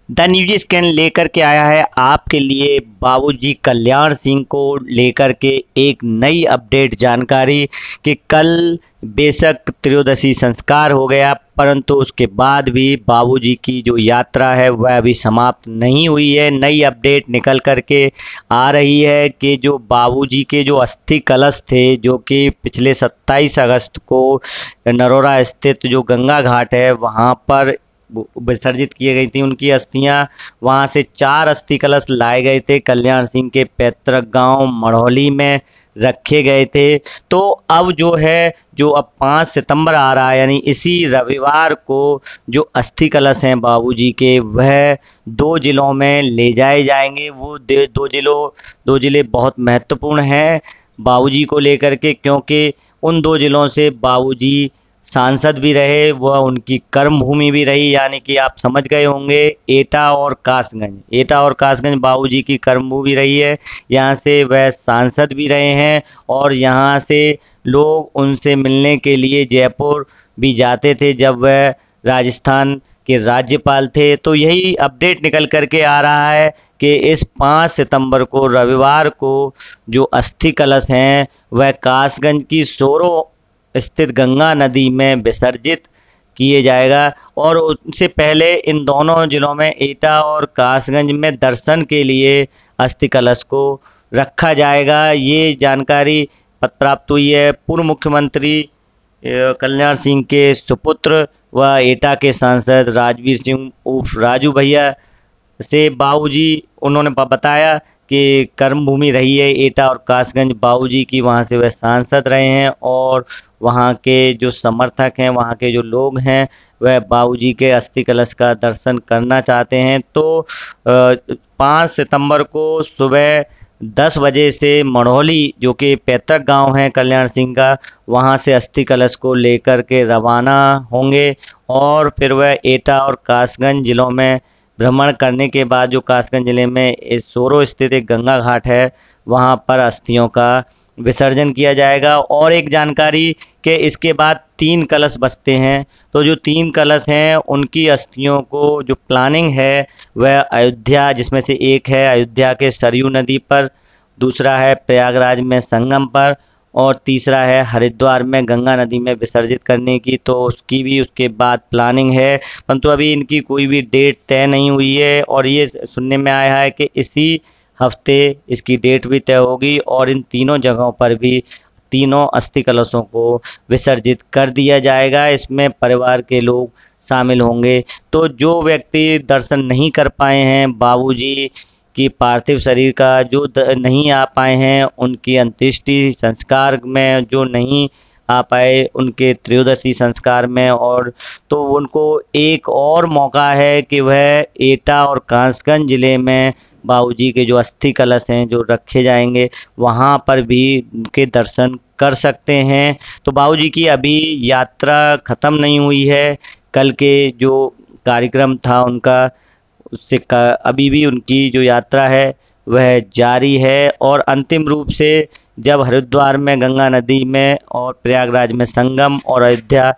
The news scan लेकर के आया है आपके लिए बाबूजी कल्याण सिंह को लेकर के एक नई अपडेट जानकारी कि कल बेशक त्रयोदशी संस्कार हो गया, परंतु उसके बाद भी बाबूजी की जो यात्रा है वह अभी समाप्त नहीं हुई है। नई अपडेट निकल कर के आ रही है कि जो बाबूजी के जो अस्थि कलश थे, जो कि पिछले 27 अगस्त को नरोरा स्थित जो गंगा घाट है वहाँ पर विसर्जित किए गई थी, उनकी अस्थियां वहां से 4 अस्थि कलश लाए गए थे, कल्याण सिंह के पैतृक गांव मढ़ौली में रखे गए थे। तो अब जो है, जो अब 5 सितंबर आ रहा है, यानी इसी रविवार को जो अस्थि कलश हैं बाबूजी के, वह 2 जिलों में ले जाए जाएंगे। वो 2 जिले बहुत महत्वपूर्ण हैं बाबूजी को लेकर के, क्योंकि उन 2 जिलों से बाबूजी सांसद भी रहे, वह उनकी कर्म भूमि भी रही। यानी कि आप समझ गए होंगे, एटा और कासगंज बाबूजी की कर्म भूमि रही है। यहाँ से वह सांसद भी रहे हैं और यहाँ से लोग उनसे मिलने के लिए जयपुर भी जाते थे जब वह राजस्थान के राज्यपाल थे। तो यही अपडेट निकल करके आ रहा है कि इस 5 सितंबर को रविवार को जो अस्थि कलश हैं वह कासगंज की सोरो स्थित गंगा नदी में विसर्जित किए जाएगा, और उससे पहले इन दोनों जिलों में एटा और कासगंज में दर्शन के लिए अस्थि कलश को रखा जाएगा। ये जानकारी प्राप्त हुई है पूर्व मुख्यमंत्री कल्याण सिंह के सुपुत्र व एटा के सांसद राजवीर सिंह उर्फ राजू भैया से। बाबूजी उन्होंने बताया कि कर्म भूमि रही है एटा और कासगंज बाबूजी की, वहाँ से वह सांसद रहे हैं और वहाँ के जो समर्थक हैं, वहाँ के जो लोग हैं, वह बाबूजी के अस्थि कलश का दर्शन करना चाहते हैं। तो 5 सितंबर को सुबह 10 बजे से मढ़ौली, जो कि पैतृक गांव है कल्याण सिंह का, वहाँ से अस्थि कलश को लेकर के रवाना होंगे और फिर वह एटा और कासगंज जिलों में भ्रमण करने के बाद, जो कासगंज जिले में इस सोरो स्थित एक गंगा घाट है, वहाँ पर अस्थियों का विसर्जन किया जाएगा। और एक जानकारी कि इसके बाद 3 कलश बचते हैं, तो जो 3 कलश हैं उनकी अस्थियों को जो प्लानिंग है वह अयोध्या, जिसमें से एक है अयोध्या के सरयू नदी पर, दूसरा है प्रयागराज में संगम पर, और तीसरा है हरिद्वार में गंगा नदी में विसर्जित करने की। तो उसकी भी उसके बाद प्लानिंग है, परंतु अभी इनकी कोई भी डेट तय नहीं हुई है। और ये सुनने में आया है कि इसी हफ्ते इसकी डेट भी तय होगी और इन तीनों जगहों पर भी तीनों अस्थि कलशों को विसर्जित कर दिया जाएगा। इसमें परिवार के लोग शामिल होंगे। तो जो व्यक्ति दर्शन नहीं कर पाए हैं बाबूजी की पार्थिव शरीर का, जो नहीं आ पाए हैं उनकी अंत्येष्टि संस्कार में, जो नहीं आ पाए उनके त्रयोदशी संस्कार में, और तो उनको एक और मौका है कि वह एटा और कासगंज ज़िले में बाबूजी के जो अस्थि कलश हैं जो रखे जाएंगे, वहाँ पर भी उनके दर्शन कर सकते हैं। तो बाबूजी की अभी यात्रा ख़त्म नहीं हुई है, कल के जो कार्यक्रम था उनका, उससे अभी भी उनकी जो यात्रा है वह जारी है। और अंतिम रूप से जब हरिद्वार में गंगा नदी में और प्रयागराज में संगम और अयोध्या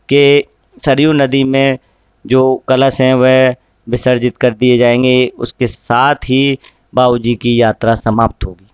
के सरयू नदी में जो कलश हैं वह विसर्जित कर दिए जाएंगे, उसके साथ ही बाबूजी की यात्रा समाप्त होगी।